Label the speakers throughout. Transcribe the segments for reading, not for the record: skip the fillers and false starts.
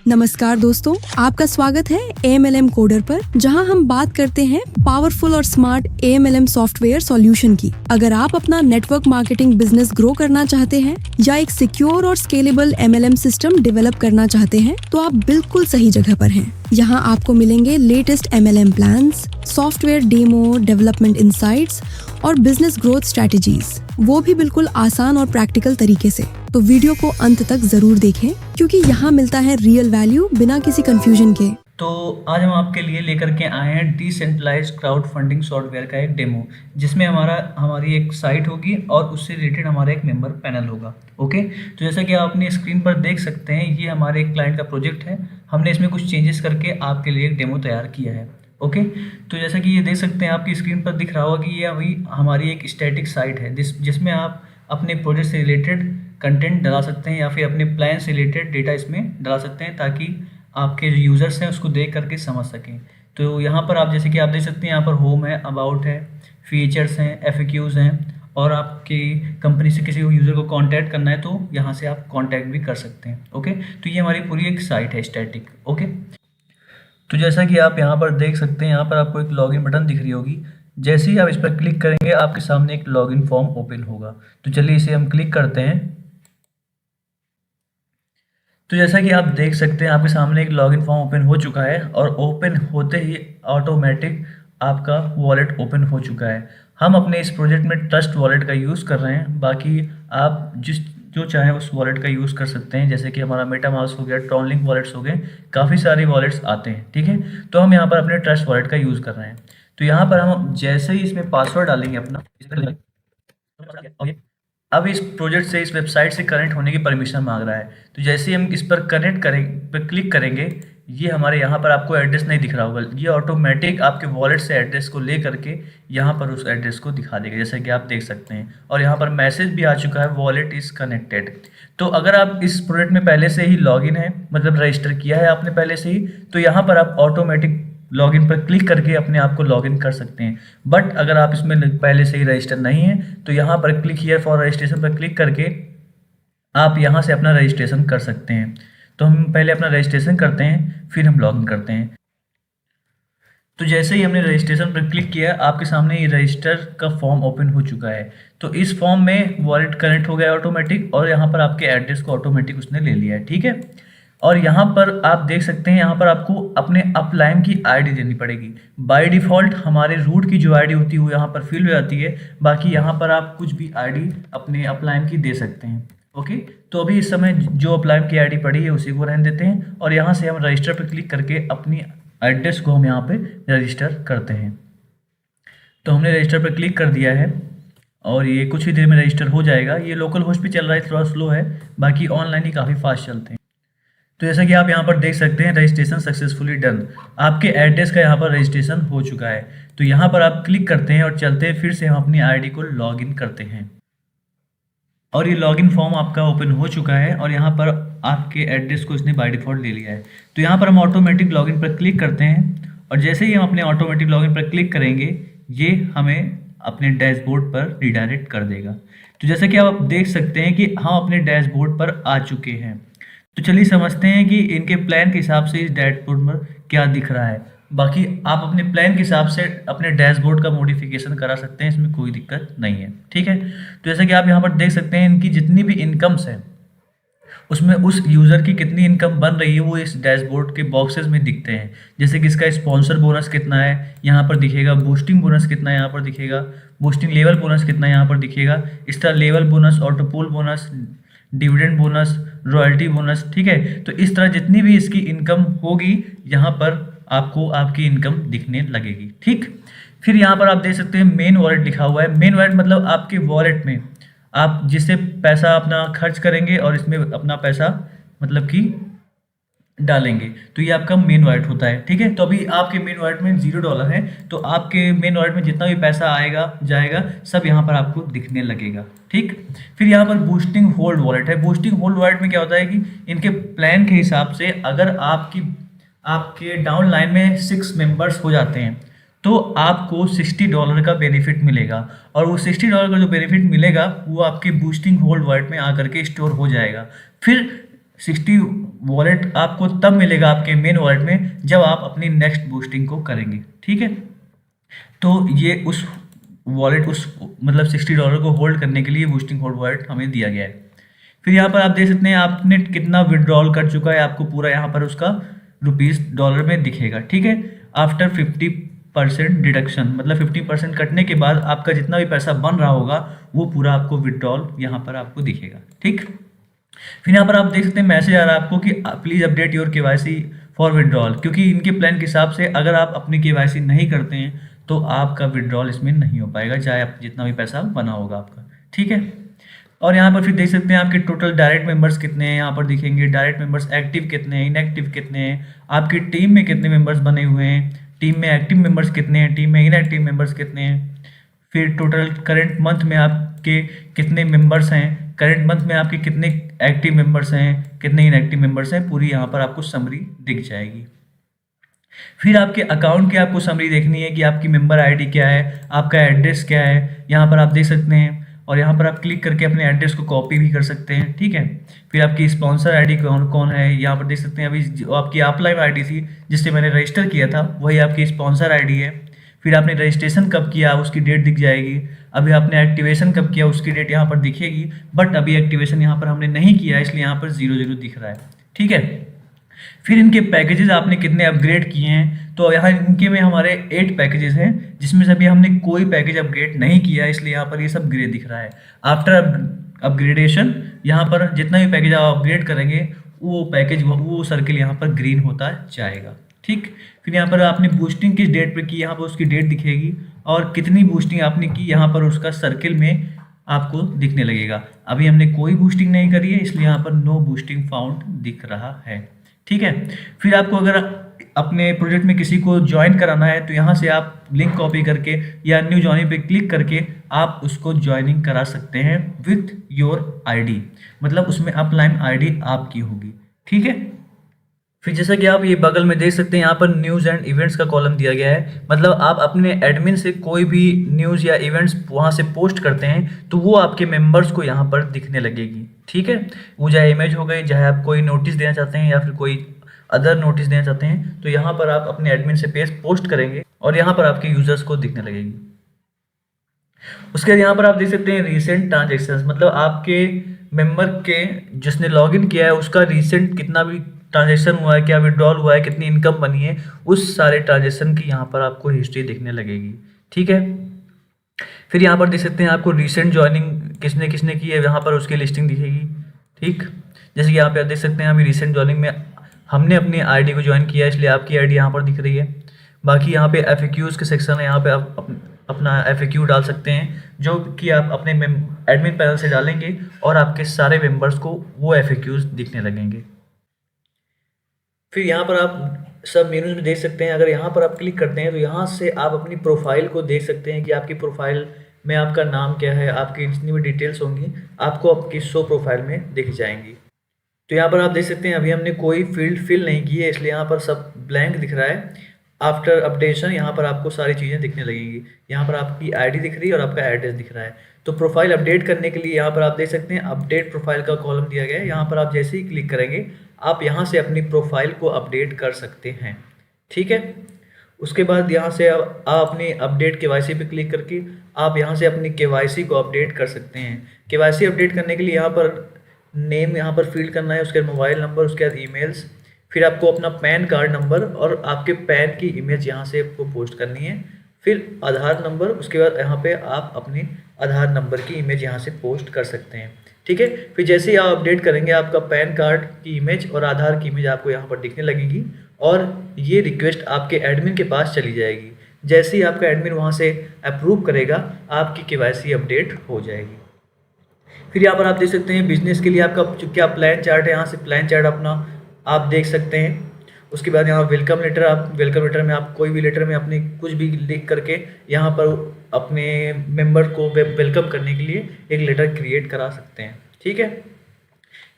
Speaker 1: नमस्कार दोस्तों, आपका स्वागत है AMLM कोडर पर, जहां हम बात करते हैं पावरफुल और स्मार्ट AMLM सॉफ्टवेयर सॉल्यूशन की। अगर आप अपना नेटवर्क मार्केटिंग बिजनेस ग्रो करना चाहते हैं या एक सिक्योर और स्केलेबल MLM सिस्टम डेवलप करना चाहते हैं, तो आप बिल्कुल सही जगह पर हैं। यहाँ आपको मिलेंगे latest MLM plans, software demo, development insights और बिजनेस ग्रोथ स्ट्रेटेजीज, वो भी बिल्कुल आसान और प्रैक्टिकल तरीके से। तो वीडियो को अंत तक जरूर देखें, क्योंकि यहाँ मिलता है रियल वैल्यू बिना किसी कंफ्यूजन के।
Speaker 2: तो आज हम आपके लिए लेकर के आए हैं डिसेंट्रलाइज्ड क्राउड फंडिंग सॉफ्टवेयर का एक डेमो, जिसमें हमारी एक साइट होगी और उससे रिलेटेड हमारा एक मेंबर पैनल होगा। ओके, तो जैसा कि आप अपनी स्क्रीन पर देख सकते हैं, ये हमारे एक क्लाइंट का प्रोजेक्ट है। हमने इसमें कुछ चेंजेस करके आपके लिए एक डेमो तैयार किया है। ओके, तो जैसा कि ये देख सकते हैं, आपकी स्क्रीन पर दिख रहा होगा कि ये अभी हमारी एक स्टैटिक साइट है जिसमें आप अपने प्रोजेक्ट से रिलेटेड कंटेंट डाल सकते हैं या फिर अपने प्लान से रिलेटेड डेटा इसमें डाल सकते हैं, ताकि आपके जो यूज़र्स हैं उसको देख करके समझ सकें। तो यहाँ पर आप जैसे कि आप देख सकते हैं, यहाँ पर होम है, अबाउट है, फीचर्स हैं, FAQs हैं, और आपकी कंपनी से किसी यूज़र को कांटेक्ट करना है तो यहाँ से आप कांटेक्ट भी कर सकते हैं। ओके, तो ये हमारी पूरी एक साइट है स्टैटिक। ओके, तो जैसा कि आप यहाँ पर देख सकते हैं, यहाँ पर आपको एक लॉगिन बटन दिख रही होगी। जैसे ही आप इस पर क्लिक करेंगे, आपके सामने एक लॉगिन फॉर्म ओपन होगा। तो चलिए इसे हम क्लिक करते हैं। तो जैसा कि आप देख सकते हैं, आपके सामने एक लॉगिन फॉर्म ओपन हो चुका है और ओपन होते ही ऑटोमेटिक आपका वॉलेट ओपन हो चुका है। हम अपने इस प्रोजेक्ट में ट्रस्ट वॉलेट का यूज़ कर रहे हैं, बाकी आप जो चाहें उस वॉलेट का यूज़ कर सकते हैं। जैसे कि हमारा मेटामास्क हो गया, ट्रॉनलिंक वॉलेट्स हो गए, काफ़ी सारे वॉलेट्स आते हैं। ठीक है, तो हम यहाँ पर अपने ट्रस्ट वॉलेट का यूज़ कर रहे हैं। तो यहाँ पर हम जैसे ही इसमें पासवर्ड डालेंगे अपना, अब इस प्रोजेक्ट से, इस वेबसाइट से कनेक्ट होने की परमिशन मांग रहा है। तो जैसे ही हम इस पर क्लिक करेंगे, ये हमारे यहाँ पर आपको एड्रेस नहीं दिख रहा होगा, ये ऑटोमेटिक आपके वॉलेट से एड्रेस को ले करके यहाँ पर उस एड्रेस को दिखा देगा, जैसे कि आप देख सकते हैं। और यहाँ पर मैसेज भी आ चुका है, वॉलेट इज़ कनेक्टेड। तो अगर आप इस प्रोजेक्ट में पहले से ही लॉगिन है, मतलब रजिस्टर किया है आपने पहले से ही, तो यहाँ पर आप ऑटोमेटिक लॉगिन पर क्लिक करके अपने आप को लॉगिन कर सकते हैं। बट अगर आप इसमें पहले से ही रजिस्टर नहीं है, तो यहाँ पर क्लिक हियर फॉर रजिस्ट्रेशन पर क्लिक करके आप यहाँ से अपना रजिस्ट्रेशन कर सकते हैं। तो हम पहले अपना रजिस्ट्रेशन करते हैं, फिर हम लॉगिन करते हैं। तो जैसे ही हमने रजिस्ट्रेशन पर क्लिक किया, आपके सामने ये रजिस्टर का फॉर्म ओपन हो चुका है। तो इस फॉर्म में वॉलेट कनेक्ट हो गया ऑटोमेटिक, और यहाँ पर आपके एड्रेस को ऑटोमेटिक उसने ले लिया है। ठीक है, और यहाँ पर आप देख सकते हैं, यहाँ पर आपको अपने अपलाइन की आईडी देनी पड़ेगी। बाय डिफ़ॉल्ट हमारे रूट की जो आईडी होती है वो यहाँ पर फिल हो जाती है, बाकी यहाँ पर आप कुछ भी आईडी अपने अपलाइन की दे सकते हैं। ओके, तो अभी इस समय जो अपलाइन की आईडी पड़ी है उसी को रहने देते हैं, और यहाँ से हम रजिस्टर पर क्लिक करके अपनी एड्रेस को हम यहाँ पर रजिस्टर करते हैं। तो हमने रजिस्टर पर क्लिक कर दिया है और ये कुछ ही देर में रजिस्टर हो जाएगा। ये लोकल होस्ट पे चल रहा है, थोड़ा स्लो है, बाकी ऑनलाइन ही काफ़ी फास्ट चलते हैं। तो जैसा कि आप यहाँ पर देख सकते हैं, रजिस्ट्रेशन सक्सेसफुली डन, आपके एड्रेस का यहाँ पर रजिस्ट्रेशन हो चुका है। तो यहाँ पर आप क्लिक करते हैं और चलते हैं, फिर से हम अपनी आईडी को लॉगिन करते हैं, और ये लॉगिन फॉर्म आपका ओपन हो चुका है और यहाँ पर आपके एड्रेस को इसने बाय डिफ़ॉल्ट ले लिया है। तो यहाँ पर हम ऑटोमेटिक लॉगिन पर क्लिक करते हैं, और जैसे ही हम अपने ऑटोमेटिक लॉगिन पर क्लिक करेंगे, ये हमें अपने डैशबोर्ड पर रिडायरेक्ट कर देगा। तो जैसा कि आप देख सकते हैं कि हम अपने डैशबोर्ड पर आ चुके हैं। तो चलिए समझते हैं कि इनके प्लान के हिसाब से इस डैशबोर्ड पर क्या दिख रहा है। बाकी आप अपने प्लान के हिसाब से अपने डैशबोर्ड का मॉडिफिकेशन करा सकते हैं, इसमें कोई दिक्कत नहीं है। ठीक है, तो जैसा कि आप यहाँ पर देख सकते हैं, इनकी जितनी भी इनकम्स हैं उसमें उस यूज़र की कितनी इनकम बन रही है वो इस डैशबोर्ड के बॉक्सेस में दिखते हैं। जैसे कि इसका स्पॉन्सर बोनस कितना है यहाँ पर दिखेगा, बूस्टिंग बोनस कितना है यहाँ पर दिखेगा, बूस्टिंग लेवल बोनस कितना है यहाँ पर दिखेगा, star level bonus, autopool bonus, dividend bonus, royalty bonus. ठीक है, तो इस तरह जितनी भी इसकी इनकम होगी, यहाँ पर आपको आपकी इनकम दिखने लगेगी। ठीक, फिर यहाँ पर आप देख सकते हैं मेन वॉलेट लिखा हुआ है। मेन वॉलेट मतलब आपके वॉलेट में आप जिससे पैसा अपना खर्च करेंगे और इसमें अपना पैसा मतलब कि डालेंगे, तो ये आपका मेन वॉलेट होता है। ठीक है, तो अभी आपके मेन वॉलेट में $0 है, तो आपके मेन वॉलेट में जितना भी पैसा आएगा जाएगा सब यहाँ पर आपको दिखने लगेगा। ठीक, फिर यहाँ पर बूस्टिंग होल्ड वॉलेट है। बूस्टिंग होल्ड वॉलेट में क्या होता है कि इनके प्लान के हिसाब से अगर आपके डाउन लाइन में 6 मेंबर्स हो जाते हैं, तो आपको $60 का बेनिफिट मिलेगा, और वो $60 का जो बेनिफिट मिलेगा वो आपके बूस्टिंग होल्ड वॉलेट में आकर के स्टोर हो जाएगा। फिर 60 वॉलेट आपको तब मिलेगा आपके मेन वॉलेट में जब आप अपनी नेक्स्ट बूस्टिंग को करेंगे, ठीक है। तो ये उस वॉलेट उस मतलब $60 को होल्ड करने के लिए बूस्टिंग होल्ड वॉलेट हमें दिया गया है। फिर यहाँ पर आप देख सकते हैं आपने कितना विड्रॉल कर चुका है, आपको पूरा यहाँ पर उसका रुपीस डॉलर में दिखेगा, ठीक है। आफ्टर 50% डिडक्शन, मतलब 50% कटने के बाद आपका जितना भी पैसा बन रहा होगा वो पूरा आपको विड्रॉल यहाँ पर आपको दिखेगा, ठीक। फिर यहाँ पर आप देख सकते हैं मैसेज आ रहा है आपको कि please update your KYC for withdrawal, क्योंकि इनके प्लान के हिसाब से अगर आप अपनी केवाईसी नहीं करते हैं तो आपका विड्रॉल इसमें नहीं हो पाएगा, चाहे आप जितना भी पैसा बना होगा आपका, ठीक है। और यहाँ पर फिर देख सकते हैं आपके टोटल डायरेक्ट मेंबर्स कितने हैं, यहाँ पर दिखेंगे डायरेक्ट मेंबर्स एक्टिव कितने हैं, इनएक्टिव कितने हैं, आपकी टीम में कितने मेंबर्स बने हुए हैं, टीम में एक्टिव मेंबर्स कितने हैं, टीम में इनएक्टिव मेंबर्स कितने हैं, फिर टोटल करंट मंथ में आपके कितने मेंबर्स हैं, करंट मंथ में आपके कितने एक्टिव मेंबर्स हैं, कितने इनएक्टिव मेंबर्स हैं, पूरी यहाँ पर आपको समरी दिख जाएगी। फिर आपके अकाउंट की आपको समरी देखनी है कि आपकी मेंबर आईडी क्या है, आपका एड्रेस क्या है, यहाँ पर आप देख सकते हैं। और यहाँ पर आप क्लिक करके अपने एड्रेस को कॉपी भी कर सकते हैं, ठीक है। फिर आपकी स्पॉन्सर आईडी कौन कौन है, यहाँ पर देख सकते हैं। अभी जो आपकी अपलाइन आईडी थी जिससे मैंने रजिस्टर किया था वही आपकी स्पॉन्सर आईडी है। फिर आपने रजिस्ट्रेशन कब किया उसकी डेट दिख जाएगी। अभी आपने एक्टिवेशन कब किया उसकी डेट यहाँ पर दिखेगी, बट अभी एक्टिवेशन यहाँ पर हमने नहीं किया इसलिए यहाँ पर 00 दिख रहा है, ठीक है। फिर इनके पैकेजेस आपने कितने अपग्रेड किए हैं, तो यहाँ इनके में हमारे 8 पैकेजेस हैं जिसमें से अभी हमने कोई पैकेज अपग्रेड नहीं किया, इसलिए यहाँ पर ये सब ग्रे दिख रहा है। आफ्टर अपग्रेडेशन यहाँ पर जितना भी पैकेज आप अपग्रेड करेंगे वो पैकेज वो सर्किल यहाँ पर ग्रीन होता जाएगा, ठीक। फिर यहाँ पर आपने बूस्टिंग किस डेट पे की, यहाँ पर उसकी डेट दिखेगी और कितनी बूस्टिंग आपने की यहाँ पर उसका सर्किल में आपको दिखने लगेगा। अभी हमने कोई बूस्टिंग नहीं करी है इसलिए यहाँ पर नो बूस्टिंग फाउंड दिख रहा है, ठीक है। फिर आपको अगर अपने प्रोजेक्ट में किसी को ज्वाइन कराना है तो यहाँ से आप लिंक कॉपी करके या न्यू ज्वाइनिंग पे क्लिक करके आप उसको ज्वाइनिंग करा सकते हैं विथ योर आईडी, मतलब उसमें अपलाइन आईडी आपकी होगी, ठीक है। फिर जैसा कि आप ये बगल में देख सकते हैं यहाँ पर न्यूज़ एंड इवेंट्स का कॉलम दिया गया है, मतलब आप अपने एडमिन से कोई भी न्यूज़ या इवेंट्स वहाँ से पोस्ट करते हैं तो वो आपके मेंबर्स को यहाँ पर दिखने लगेगी, ठीक है। वो चाहे इमेज हो गई, चाहे आप कोई नोटिस देना चाहते हैं या फिर कोई अदर नोटिस देना चाहते हैं तो यहाँ पर आप अपने एडमिन से पेज पोस्ट करेंगे और यहाँ पर आपके यूजर्स को दिखने लगेगी। उसके बाद यहाँ पर आप देख सकते हैं रिसेंट ट्रांजेक्शंस, मतलब आपके मेंबर के जिसने लॉगिन किया है उसका रिसेंट कितना भी ट्रांजेक्शन हुआ है, क्या विड्रॉल हुआ है, कितनी इनकम बनी है, उस सारे ट्रांजेक्शन की यहाँ पर आपको हिस्ट्री दिखने लगेगी, ठीक है। फिर यहाँ पर देख सकते हैं आपको रिसेंट ज्वाइनिंग किसने किसने की है, यहाँ पर उसकी लिस्टिंग दिखेगी, ठीक। जैसे कि यहाँ पे आप देख सकते हैं अभी रिसेंट ज्वाइनिंग में हमने अपनी आईडी को ज्वाइन किया इसलिए आपकी आईडी यहाँ पर दिख रही है। बाकी यहाँ पे FAQs के सेक्शन है, यहाँ पे आप अपना FAQ डाल सकते हैं जो कि आप अपने एडमिन पैनल से डालेंगे और आपके सारे मेंबर्स को वो FAQs दिखने लगेंगे। फिर यहाँ पर आप सब मेनूज में देख सकते हैं, अगर यहाँ पर आप क्लिक करते हैं तो यहाँ से आप अपनी प्रोफाइल को देख सकते हैं कि आपकी प्रोफाइल में आपका नाम क्या है, आपकी जितनी भी डिटेल्स होंगी आपको आपकी शो प्रोफाइल में दिख जाएंगी। तो यहाँ पर आप देख सकते हैं अभी हमने कोई फील्ड फिल नहीं की है इसलिए यहाँ पर सब ब्लैंक दिख रहा है। आफ्टर अपडेशन यहाँ पर आपको सारी चीज़ें दिखने लगेंगी, यहाँ पर आपकी आईडी दिख रही है और आपका एड्रेस दिख रहा है। तो प्रोफाइल अपडेट करने के लिए यहाँ पर आप देख सकते हैं अपडेट प्रोफाइल का कॉलम दिया गया है, यहाँ पर आप जैसे ही क्लिक करेंगे आप यहाँ से अपनी प्रोफाइल को अपडेट कर सकते हैं, ठीक है। उसके बाद यहाँ से आप अपनी अपडेट KYC पे क्लिक करके आप यहाँ से अपनी KYC को अपडेट कर सकते हैं। KYC अपडेट करने के लिए यहाँ पर नेम यहाँ पर फील्ड करना है, उसके बाद मोबाइल नंबर, उसके बाद ईमेल्स, फिर आपको अपना पैन कार्ड नंबर और आपके पैन की इमेज यहाँ से आपको पोस्ट करनी है, फिर आधार नंबर, उसके बाद यहाँ पे आप अपने आधार नंबर की इमेज यहाँ से पोस्ट कर सकते हैं, ठीक है। फिर जैसे ही आप अपडेट करेंगे आपका पैन कार्ड की इमेज और आधार की इमेज आपको यहाँ पर दिखने लगेगी और ये रिक्वेस्ट आपके एडमिन के पास चली जाएगी। जैसे ही आपका एडमिन वहाँ से अप्रूव करेगा आपकी KYC अपडेट हो जाएगी। फिर यहाँ पर आप देख सकते हैं बिजनेस के लिए आपका क्या प्लान चार्ट है, यहाँ से प्लान चार्ट अपना आप देख सकते हैं। उसके बाद यहाँ वेलकम लेटर, आप वेलकम लेटर में आप कोई भी लेटर में अपने कुछ भी लिख करके यहाँ पर अपने मेंबर को वेलकम करने के लिए एक लेटर क्रिएट करा सकते हैं, ठीक है।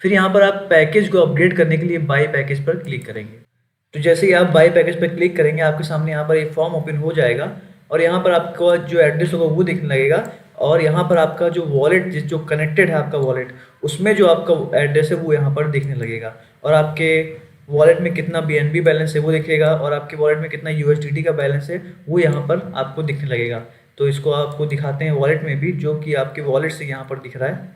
Speaker 2: फिर यहाँ पर आप पैकेज को अपग्रेड करने के लिए बाय पैकेज पर क्लिक करेंगे। तो जैसे ही आप बाय पैकेज पर क्लिक करेंगे आपके सामने यहाँ पर एक फॉर्म ओपन हो जाएगा और यहाँ पर आपका जो एड्रेस होगा वो दिखने लगेगा और यहाँ पर आपका जो वॉलेट जो कनेक्टेड है आपका वॉलेट उसमें जो आपका एड्रेस है वो यहाँ पर दिखने लगेगा, और आपके वॉलेट में कितना BNB बैलेंस है वो दिखेगा, और आपके वॉलेट में कितना USDT का बैलेंस है वो यहाँ पर आपको दिखने लगेगा। तो इसको आपको दिखाते हैं वॉलेट में भी, जो कि आपके वॉलेट से यहाँ पर दिख रहा है।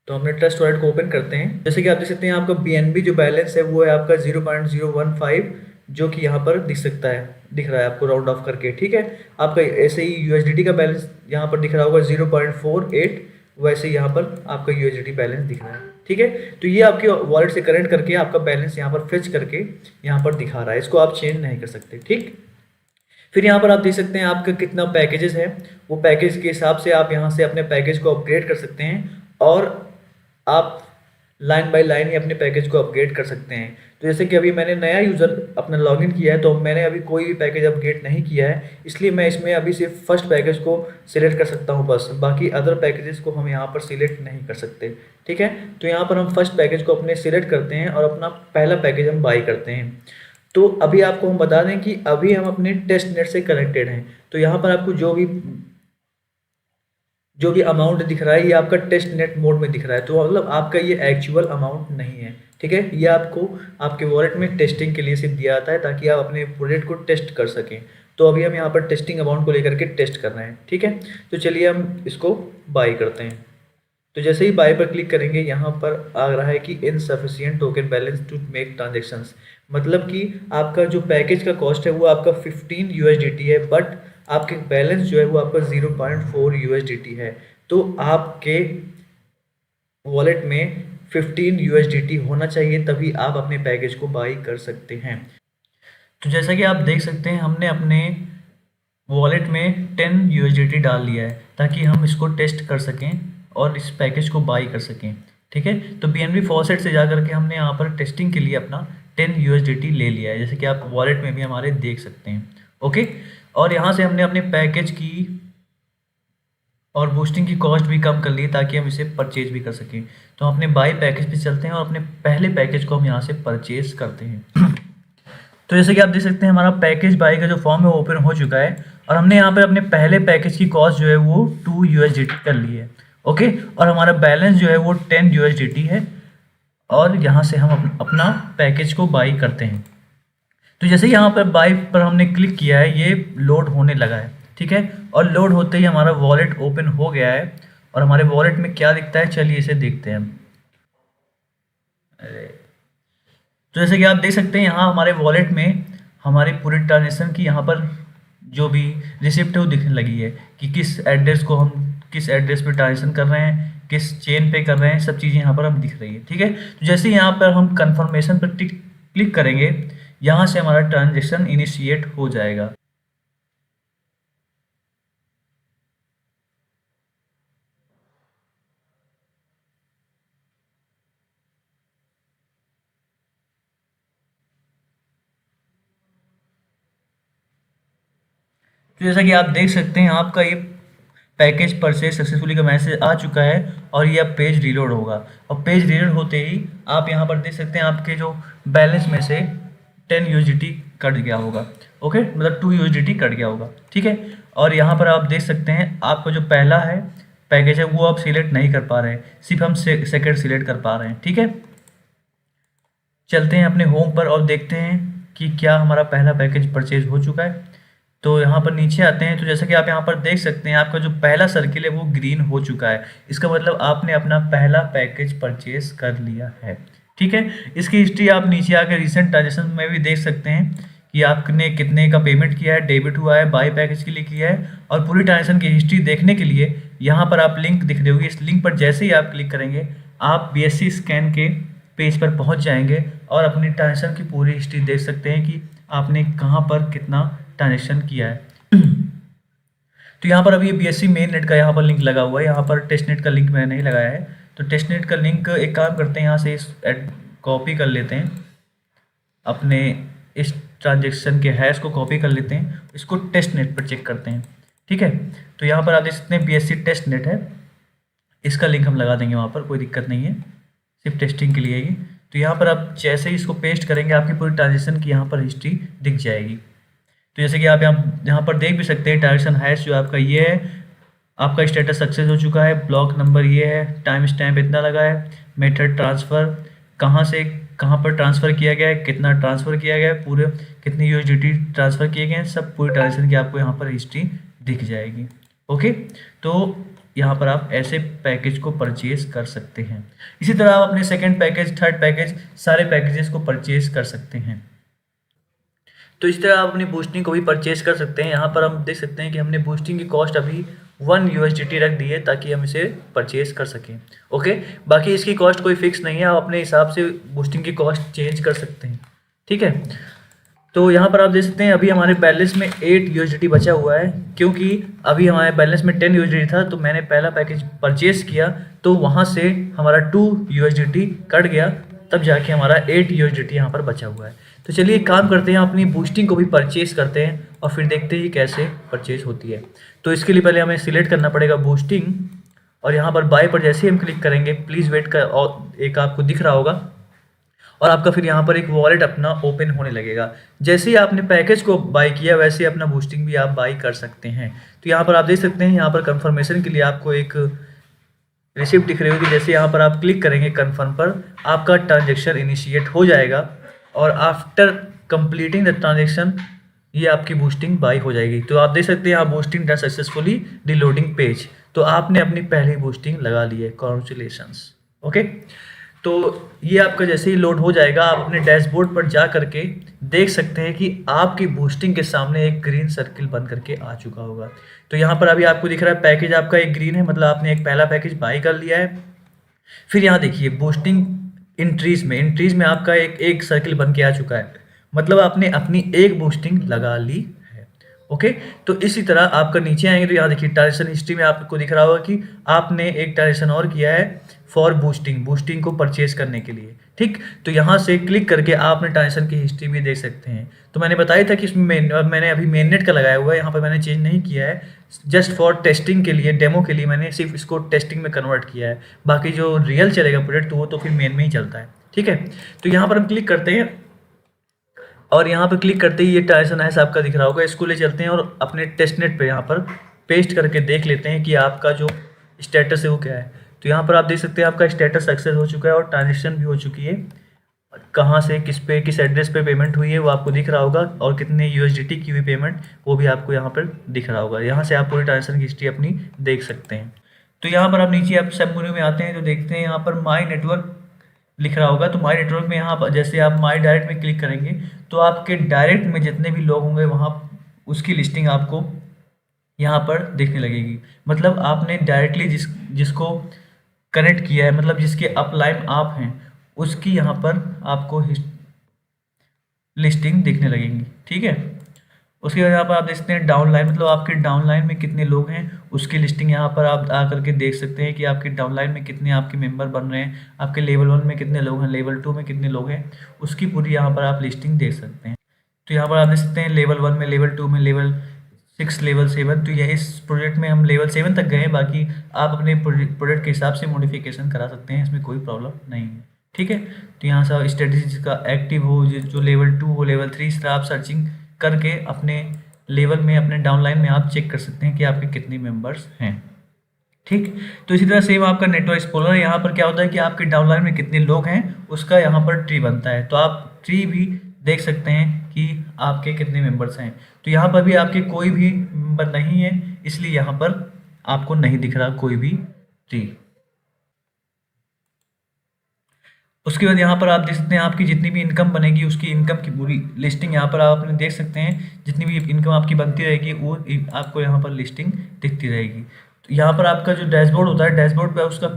Speaker 2: तो हमने ट्रस्ट वॉलेट को ओपन करते हैं। जैसे कि आप देख सकते हैं आपका BNB जो बैलेंस है वो है आपका 0.015, जो कि यहाँ पर दिख रहा है आपको राउंड ऑफ करके, ठीक है। आपका ऐसे ही USDT का बैलेंस यहाँ पर दिख रहा होगा 0.48, वैसे ही यहाँ पर आपका USDT बैलेंस दिख रहा है, ठीक है। तो ये आपके वॉलेट से करेंट करके आपका बैलेंस यहाँ पर फेच करके यहाँ पर दिखा रहा है, इसको आप चेंज नहीं कर सकते, ठीक। फिर यहाँ पर आप देख सकते हैं आपका कितना पैकेजेस है, वो पैकेज के हिसाब से आप यहाँ से अपने पैकेज को अपग्रेड कर सकते हैं, और आप लाइन बाय लाइन ही अपने पैकेज को अपग्रेड कर सकते हैं। तो जैसे कि अभी मैंने नया यूज़र अपना लॉगिन किया है, तो मैंने अभी कोई भी पैकेज अपग्रेड नहीं किया है, इसलिए मैं इसमें अभी सिर्फ फर्स्ट पैकेज को सिलेक्ट कर सकता हूं बस, बाकी अदर पैकेजेस को हम यहाँ पर सिलेक्ट नहीं कर सकते, ठीक है। तो यहाँ पर हम फर्स्ट पैकेज को अपने सिलेक्ट करते हैं और अपना पहला पैकेज हम बाई करते हैं। तो अभी आपको हम बता दें कि अभी हम अपने टेस्ट नेट से कनेक्टेड हैं, तो यहाँ पर आपको जो भी अमाउंट दिख रहा है ये आपका टेस्ट नेट मोड में दिख रहा है, तो मतलब आपका ये एक्चुअल अमाउंट नहीं है, ठीक है। ये आपको आपके वॉलेट में टेस्टिंग के लिए सिर्फ दिया जाता है, ताकि आप अपने प्रोजेक्ट को टेस्ट कर सकें। तो अभी हम यहाँ पर टेस्टिंग अमाउंट को लेकर के टेस्ट कर रहे हैं, ठीक है। तो चलिए हम इसको बाई करते हैं। तो जैसे ही बाई पर क्लिक करेंगे, यहाँ पर आ रहा है कि insufficient token balance to make transactions, मतलब कि आपका जो पैकेज का कॉस्ट है वो आपका 15 USDT है, बट आपके बैलेंस जो है वो आपका 0.4 USDT है। तो आपके वॉलेट में 15 USDT होना चाहिए, तभी आप अपने पैकेज को बाई कर सकते हैं। तो जैसा कि आप देख सकते हैं हमने अपने वॉलेट में 10 USDT डाल लिया है, ताकि हम इसको टेस्ट कर सकें और इस पैकेज को बाई कर सकें, ठीक है। तो BNB फॉसेट से जा करके हमने यहाँ पर टेस्टिंग के लिए अपना 10 USDT ले लिया है, जैसे कि आप वॉलेट में भी हमारे देख सकते हैं, ओके। और यहाँ से हमने अपने पैकेज की और बूस्टिंग की कॉस्ट भी कम कर ली, ताकि हम इसे परचेज भी कर सकें। तो हम अपने बाई पैकेज पे चलते हैं और अपने पहले पैकेज को हम यहाँ से परचेज करते हैं। तो जैसे कि आप देख सकते हैं हमारा पैकेज बाई का जो फॉर्म है वो ओपन हो चुका है, और हमने यहाँ पर अपने पहले पैकेज की कॉस्ट जो है वो 2 USDT कर ली है, ओके। और हमारा बैलेंस जो है वो 10 USDT है, और यहाँ से हम अपना पैकेज को बाई करते हैं। तो जैसे यहाँ पर बाई पर हमने क्लिक किया है, ये लोड होने लगा है, ठीक है। और लोड होते ही हमारा वॉलेट ओपन हो गया है, और हमारे वॉलेट में क्या दिखता है चलिए इसे देखते हैं हम। तो जैसे कि आप देख सकते हैं यहाँ हमारे वॉलेट में हमारी पूरी ट्रांजेक्शन की यहाँ पर जो भी रिसिप्ट है वो दिखने लगी है, कि किस एड्रेस पे ट्रांजेक्शन कर रहे हैं, किस चेन पे कर रहे हैं, सब चीज़ें यहाँ पर हम दिख रही है, ठीक है। तो जैसे यहाँ पर हम कंफर्मेशन पर क्लिक करेंगे, यहाँ से हमारा ट्रांजेक्शन इनिशिएट हो जाएगा। तो जैसा कि आप देख सकते हैं आपका ये पैकेज परचेज सक्सेसफुली का मैसेज आ चुका है, और ये अब पेज रीलोड होगा। और पेज रीलोड होते ही आप यहाँ पर देख सकते हैं आपके जो बैलेंस में से 10 USDT कट गया होगा, ओके, मतलब 2 USDT कट गया होगा, ठीक है। और यहाँ पर आप देख सकते हैं आपका जो पहला है पैकेज है वो आप सिलेक्ट नहीं कर पा रहे हैं, सिर्फ हम सेकेंड सिलेक्ट कर पा रहे हैं, ठीक है। चलते हैं अपने होम पर और देखते हैं कि क्या हमारा पहला पैकेज परचेज हो चुका है। तो यहाँ पर नीचे आते हैं, तो जैसा कि आप यहाँ पर देख सकते हैं आपका जो पहला सर्किल है वो ग्रीन हो चुका है, इसका मतलब आपने अपना पहला पैकेज परचेज कर लिया है, ठीक है। इसकी हिस्ट्री आप नीचे आकर रिसेंट ट्रांजेक्शन में भी देख सकते हैं कि आपने कितने का पेमेंट किया है, डेबिट हुआ है, बाई पैकेज के लिए किया है, और पूरी ट्रांजेक्शन की हिस्ट्री देखने के लिए यहाँ पर आप लिंक दिख रही होगी, इस लिंक पर जैसे ही आप क्लिक करेंगे आप BSC स्कैन के पेज पर पहुँच जाएंगे, और अपनी ट्रांजेक्शन की पूरी हिस्ट्री देख सकते हैं कि आपने कहाँ पर कितना ट्रांजेक्शन किया है। तो यहाँ पर अभी ये BSC मेन नेट का यहाँ पर लिंक लगा हुआ है, यहाँ पर टेस्ट नेट का लिंक मैंने नहीं लगाया है। तो टेस्ट नेट का लिंक एक काम करते हैं, यहाँ से इस कॉपी कर लेते हैं, अपने इस ट्रांजेक्शन के हैश को कॉपी कर लेते हैं, इसको टेस्ट नेट पर चेक करते हैं, ठीक है। तो यहाँ पर आप देख सकते हैं BSC टेस्ट नेट है, इसका लिंक हम लगा देंगे वहाँ पर, कोई दिक्कत नहीं है, सिर्फ टेस्टिंग के लिए ही। तो यहाँ पर आप जैसे ही इसको पेस्ट करेंगे आपकी पूरी ट्रांजेक्शन की यहाँ पर हिस्ट्री दिख जाएगी। तो जैसे कि आप यहाँ पर देख भी सकते हैं ट्रांजेक्शन हैश जो आपका ये है आपका स्टेटस सक्सेस हो चुका है, ब्लॉक नंबर ये है, टाइम स्टैम्प इतना लगा है, मेथड ट्रांसफ़र, कहाँ से कहाँ पर ट्रांसफ़र किया गया है, कितना ट्रांसफ़र किया गया है, पूरे कितनी यूएसडीटी ट्रांसफ़र किए गए हैं, सब पूरी ट्रांजेक्शन की आपको यहाँ पर हिस्ट्री दिख जाएगी। ओके, तो यहाँ पर आप ऐसे पैकेज को परचेज कर सकते हैं। इसी तरह आप अपने सेकंड पैकेज, थर्ड पैकेज, सारे पैकेजेस को परचेज कर सकते हैं। तो इस तरह आप अपनी बूस्टिंग को भी परचेज कर सकते हैं। यहाँ पर हम देख सकते हैं कि हमने बूस्टिंग की कॉस्ट अभी 1 यूएसडीटी रख दी है ताकि हम इसे परचेज कर सकें। ओके, बाकी इसकी कॉस्ट कोई फिक्स नहीं है, आप अपने हिसाब से बूस्टिंग की कॉस्ट चेंज कर सकते हैं। ठीक है, तो यहाँ पर आप देख सकते हैं अभी हमारे बैलेंस में 8 यूएसडीटी बचा हुआ है, क्योंकि अभी हमारे बैलेंस में 10 यूएसडीटी था, तो मैंने पहला पैकेज परचेज किया तो वहाँ से हमारा 2 यूएसडीटी कट गया, तब जाके हमारा 8 यूएसडीटी यहाँ पर बचा हुआ है। तो चलिए एक काम करते हैं, अपनी बूस्टिंग को भी परचेज करते हैं और फिर देखते हैं कैसे परचेज होती है। तो इसके लिए पहले हमें सिलेक्ट करना पड़ेगा बूस्टिंग, और यहाँ पर बाय पर जैसे ही हम क्लिक करेंगे, प्लीज़ वेट का और एक आपको दिख रहा होगा, और आपका फिर यहाँ पर एक वॉलेट अपना ओपन होने लगेगा। जैसे ही आपने पैकेज को बाय किया वैसे ही अपना बूस्टिंग भी आप बाय कर सकते हैं। तो यहाँ पर आप देख सकते हैं, यहाँ पर कंफर्मेशन के लिए आपको एक रिसिप्ट दिख रही होगी। जैसे यहाँ पर आप क्लिक करेंगे कन्फर्म पर, आपका ट्रांजेक्शन इनिशिएट हो जाएगा, और आफ्टर कंप्लीटिंग द ट्रांजेक्शन ये आपकी बूस्टिंग बाय हो जाएगी। तो आप देख सकते हैं यहाँ boosting done successfully reloading page, तो आपने अपनी पहली बूस्टिंग लगा ली है, कॉन्ग्रेचुलेशंस। ओके, तो ये आपका जैसे ही लोड हो जाएगा, आप अपने डैशबोर्ड पर जा करके देख सकते हैं कि आपकी बूस्टिंग के सामने एक ग्रीन सर्किल बन करके आ चुका होगा। तो यहाँ पर अभी आपको दिख रहा है पैकेज आपका एक ग्रीन है, मतलब आपने एक पहला पैकेज बाय कर लिया है। फिर यहाँ देखिए बूस्टिंग इंट्रीज में आपका एक सर्किल बन के आ चुका है, मतलब आपने अपनी एक बूस्टिंग लगा ली है। ओके, तो इसी तरह आपका नीचे आएंगे तो यहाँ देखिए ट्रांजेक्शन हिस्ट्री में आपको दिख रहा होगा कि आपने एक ट्रांजेक्शन और किया है फॉर बूस्टिंग को परचेज करने के लिए। ठीक, तो यहाँ से क्लिक करके आप अपने ट्रांजेक्शन की हिस्ट्री भी देख सकते हैं। तो मैंने बताया था कि इसमें मैंने अभी मेननेट का लगाया हुआ है, यहाँ पर मैंने चेंज नहीं किया है, जस्ट फॉर टेस्टिंग के लिए, डेमो के लिए मैंने सिर्फ इसको टेस्टिंग में कन्वर्ट किया है। बाकी जो रियल चलेगा प्रोडक्ट तो वो तो फिर मेन में ही चलता है। ठीक है, तो यहाँ पर हम क्लिक करते हैं, और यहाँ पर क्लिक करते ही ये ट्रांजेक्शन है आपका दिख रहा होगा, इसको ले चलते हैं और अपने टेस्टनेट पे यहाँ पर पेस्ट करके देख लेते हैं कि आपका जो स्टेटस है वो क्या है। तो यहाँ पर आप देख सकते हैं आपका स्टेटस सक्सेस हो चुका है और ट्रांजेक्शन भी हो चुकी है। कहाँ से किस एड्रेस पे पेमेंट हुई है वो आपको दिख रहा होगा, और कितने यूएसडीटी की हुई पेमेंट वो भी आपको यहाँ पर दिख रहा होगा। यहाँ से आप पूरी ट्रांजेक्शन की हिस्ट्री अपनी देख सकते हैं। तो यहाँ पर आप नीचे आप सब मेन्यू में आते हैं तो देखते हैं यहाँ पर माई नेटवर्क लिख रहा होगा। तो माई नेटवर्क में यहाँ पर जैसे आप माई डायरेक्ट में क्लिक करेंगे तो आपके डायरेक्ट में जितने भी लोग होंगे वहाँ उसकी लिस्टिंग आपको यहाँ पर दिखने लगेगी। मतलब आपने डायरेक्टली जिसको कनेक्ट किया है, मतलब जिसके अपलाइन आप हैं, उसकी यहाँ पर आपको लिस्टिंग दिखने लगेंगी। ठीक है, उसके बाद यहाँ पर आप देख सकते हैं डाउनलाइन, मतलब आपके डाउनलाइन में कितने लोग हैं उसकी लिस्टिंग यहाँ पर आप आकर के देख सकते हैं कि आपके डाउनलाइन में कितने आपके मेंबर बन रहे हैं, आपके लेवल 1 में कितने लोग हैं, लेवल 2 में कितने लोग हैं, उसकी पूरी यहाँ पर आप लिस्टिंग देख सकते हैं। तो यहाँ पर आप देख सकते हैं लेवल 1 में, लेवल 2 में, लेवल 6, लेवल 7। तो यह इस प्रोजेक्ट में हम लेवल 7 तक गए हैं, बाकी आप अपने प्रोजेक्ट के हिसाब से मॉडिफिकेशन करा सकते हैं, इसमें कोई प्रॉब्लम नहीं है। ठीक है, तो यहाँ से स्ट्रेटजी जिसका एक्टिव हो, जो लेवल 2 हो, लेवल 3, इस तरह आप सर्चिंग करके अपने लेवल में, अपने डाउनलाइन में आप चेक कर सकते हैं कि आपके कितने मेंबर्स हैं। ठीक, तो इसी तरह सेम आपका नेटवर्क एक्सप्लोरर, यहाँ पर क्या होता है कि आपके डाउनलाइन में कितने लोग हैं उसका यहाँ पर ट्री बनता है, तो आप ट्री भी देख सकते हैं कि आपके कितने मेंबर्स हैं। तो यहाँ पर भी आपके कोई भी मेंबर नहीं है, इसलिए यहाँ पर आपको नहीं दिख रहा कोई भी ट्री। उसके बाद यहाँ पर आप देख सकते हैं आपकी जितनी भी इनकम बनेगी उसकी इनकम की पूरी लिस्टिंग यहाँ पर आप अपने देख सकते हैं। जितनी भी इनकम आपकी बनती रहेगी वो आपको यहाँ पर लिस्टिंग दिखती रहेगी। तो यहाँ पर आपका जो डैशबोर्ड होता है, डैशबोर्ड पे उसका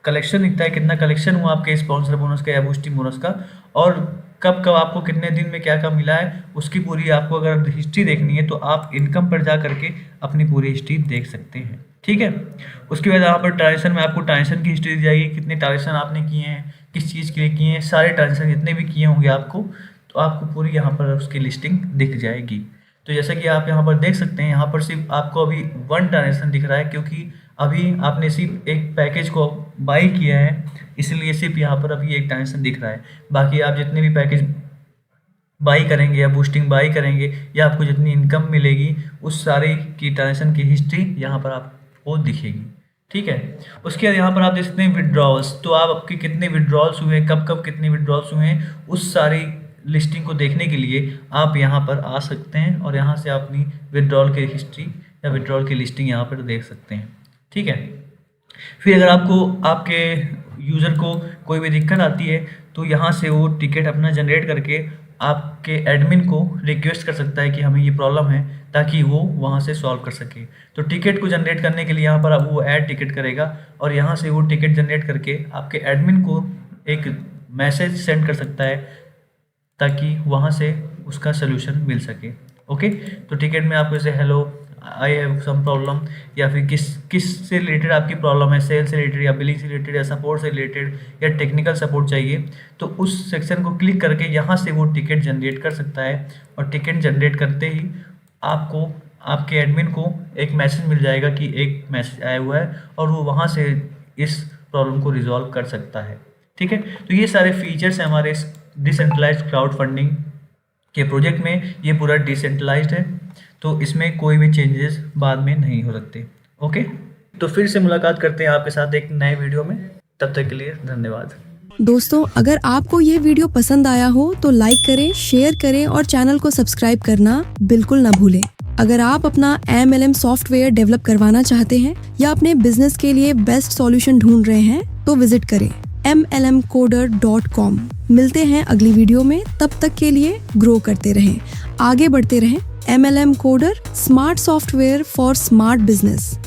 Speaker 2: कलेक्शन दिखता है, कितना कलेक्शन हुआ आपके स्पॉन्सर बोनस का या बूस्टिंग बोनस का, और कब कब आपको कितने दिन में क्या क्या मिला है उसकी पूरी आपको अगर हिस्ट्री देखनी है तो आप इनकम पर जा करके अपनी पूरी हिस्ट्री देख सकते हैं। ठीक है, उसके बाद यहाँ पर ट्रांजेक्शन में आपको ट्रांजेक्शन की हिस्ट्री दी जाएगी, कितने ट्रांजेक्शन आपने किए हैं, किस चीज़ के लिए किए हैं, सारे ट्रांजेक्शन जितने भी किए होंगे आपको, तो आपको पूरी यहाँ पर उसकी लिस्टिंग दिख जाएगी। तो जैसा कि आप यहाँ पर देख सकते हैं, यहाँ पर सिर्फ आपको अभी 1 ट्रांजेक्शन दिख रहा है, क्योंकि अभी आपने सिर्फ एक पैकेज को बाई किया है, इसलिए सिर्फ यहाँ पर अभी एक ट्रांजेक्शन दिख रहा है। बाकी आप जितने भी पैकेज बाई करेंगे या बूस्टिंग बाई करेंगे या आपको जितनी इनकम मिलेगी उस सारी की ट्रांजेक्शन की हिस्ट्री यहाँ पर आपको वो दिखेगी। ठीक है, उसके बाद यहाँ पर आप देख सकते हैं विड्रॉल्स, तो आप आपके कितने विड्रॉल्स हुए, कब कब कितने विड्रॉल्स हुए हैं, उस सारी लिस्टिंग को देखने के लिए आप यहाँ पर आ सकते हैं और यहाँ से आप अपनी विड्रॉल की हिस्ट्री या विड्रॉल की लिस्टिंग यहाँ पर देख सकते हैं। ठीक है, फिर अगर आपको आपके यूज़र को कोई भी दिक्कत आती है तो यहाँ से वो टिकट अपना जनरेट करके आपके एडमिन को रिक्वेस्ट कर सकता है कि हमें ये प्रॉब्लम है, ताकि वो वहाँ से सॉल्व कर सके। तो टिकट को जनरेट करने के लिए यहाँ पर अब वो ऐड टिकट करेगा और यहाँ से वो टिकट जनरेट करके आपके एडमिन को एक मैसेज सेंड कर सकता है, ताकि वहाँ से उसका सोल्यूशन मिल सके। ओके, तो टिकट में आपको जैसे hello I have some problem, या फिर किस से रिलेटेड आपकी प्रॉब्लम है, सेल से रिलेटेड या बिलिंग से रिलेटेड या सपोर्ट से रिलेटेड या टेक्निकल सपोर्ट चाहिए, तो उस सेक्शन को क्लिक करके यहाँ से वो टिकट जनरेट कर सकता है। और टिकट जनरेट करते ही आपको आपके एडमिन को एक मैसेज मिल जाएगा कि एक मैसेज आया हुआ है, और वो वहाँ से इस प्रॉब्लम को रिजॉल्व कर सकता है। ठीक है, तो ये सारे फीचर्स हैं हमारे इस डिसेंट्रलाइज्ड क्राउड फंडिंग के प्रोजेक्ट में। ये पूरा डिसेंट्रलाइज्ड है, तो इसमें कोई भी चेंजेस बाद में नहीं हो सकते। ओके, तो फिर से मुलाकात करते हैं आपके साथ एक नए वीडियो में, तब तक के लिए धन्यवाद।
Speaker 1: दोस्तों, अगर आपको ये वीडियो पसंद आया हो तो लाइक करें, शेयर करें और चैनल को सब्सक्राइब करना बिल्कुल ना भूलें। अगर आप अपना MLM सॉफ्टवेयर डेवलप करवाना चाहते हैं या अपने बिजनेस के लिए बेस्ट सॉल्यूशन ढूंढ रहे हैं तो विजिट करें mlmcoder.com। मिलते हैं अगली वीडियो में, तब तक के लिए ग्रो करते रहें, आगे बढ़ते रहें। MLM coder, smart software for smart business.